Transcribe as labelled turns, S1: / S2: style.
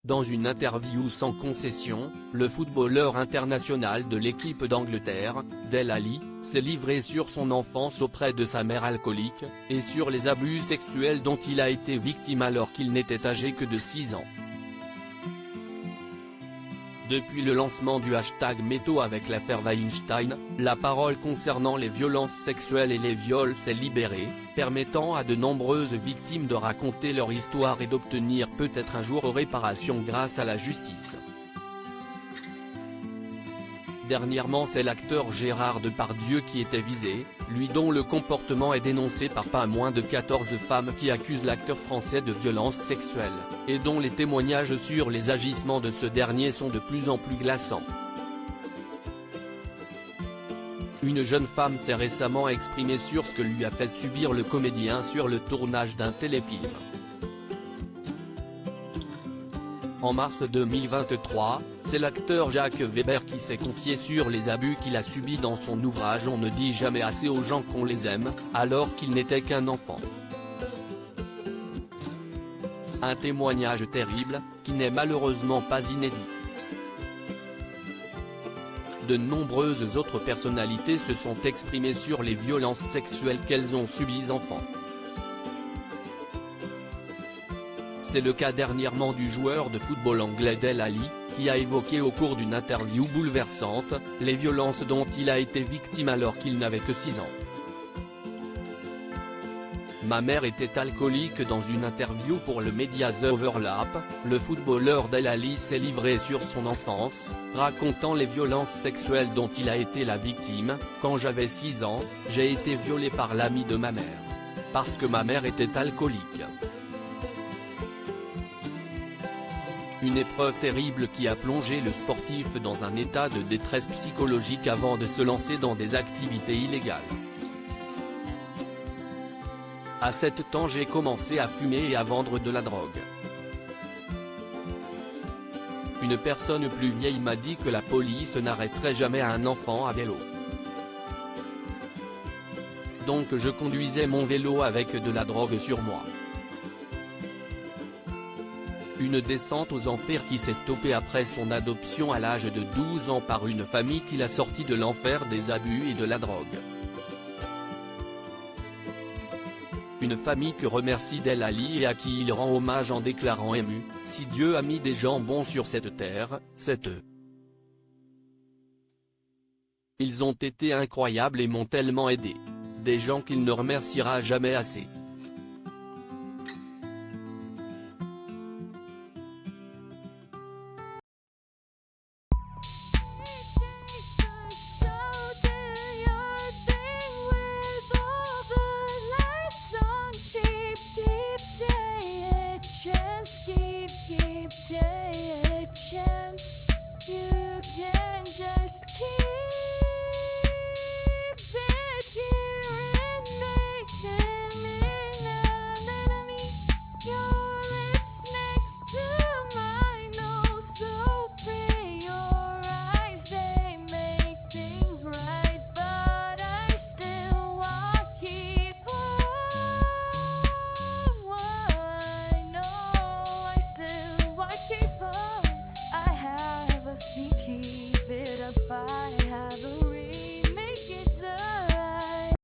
S1: Dans une interview sans concession, le footballeur international de l'équipe d'Angleterre, Dele Alli, s'est livré sur son enfance auprès de sa mère alcoolique, et sur les abus sexuels dont il a été victime alors qu'il n'était âgé que de 6 ans. Depuis le lancement du hashtag #MeToo avec l'affaire Weinstein, la parole concernant les violences sexuelles et les viols s'est libérée, permettant à de nombreuses victimes de raconter leur histoire et d'obtenir peut-être un jour réparation grâce à la justice. Dernièrement, c'est l'acteur Gérard Depardieu qui était visé, lui dont le comportement est dénoncé par pas moins de 14 femmes qui accusent l'acteur français de violences sexuelles, et dont les témoignages sur les agissements de ce dernier sont de plus en plus glaçants. Une jeune femme s'est récemment exprimée sur ce que lui a fait subir le comédien sur le tournage d'un téléfilm. En mars 2023, c'est l'acteur Jacques Weber qui s'est confié sur les abus qu'il a subis dans son ouvrage On ne dit jamais assez aux gens qu'on les aime, alors qu'il n'était qu'un enfant. Un témoignage terrible, qui n'est malheureusement pas inédit. De nombreuses autres personnalités se sont exprimées sur les violences sexuelles qu'elles ont subies enfant. C'est le cas dernièrement du joueur de football anglais Dele Alli, qui a évoqué au cours d'une interview bouleversante, les violences dont il a été victime alors qu'il n'avait que 6 ans. Ma mère était alcoolique. Dans une interview pour le média The Overlap, le footballeur Dele Alli s'est livré sur son enfance, racontant les violences sexuelles dont il a été la victime. Quand j'avais 6 ans, j'ai été violé par l'ami de ma mère. Parce que ma mère était alcoolique. Une épreuve terrible qui a plongé le sportif dans un état de détresse psychologique avant de se lancer dans des activités illégales. À 7 ans, j'ai commencé à fumer et à vendre de la drogue. Une personne plus vieille m'a dit que la police n'arrêterait jamais un enfant à vélo. Donc je conduisais mon vélo avec de la drogue sur moi. Une descente aux enfers qui s'est stoppée après son adoption à l'âge de 12 ans par une famille qui l'a sorti de l'enfer des abus et de la drogue. Une famille que remercie Dele Alli et à qui il rend hommage en déclarant ému « Si Dieu a mis des gens bons sur cette terre, c'est eux. Ils ont été incroyables et m'ont tellement aidé. Des gens qu'il ne remerciera jamais assez. »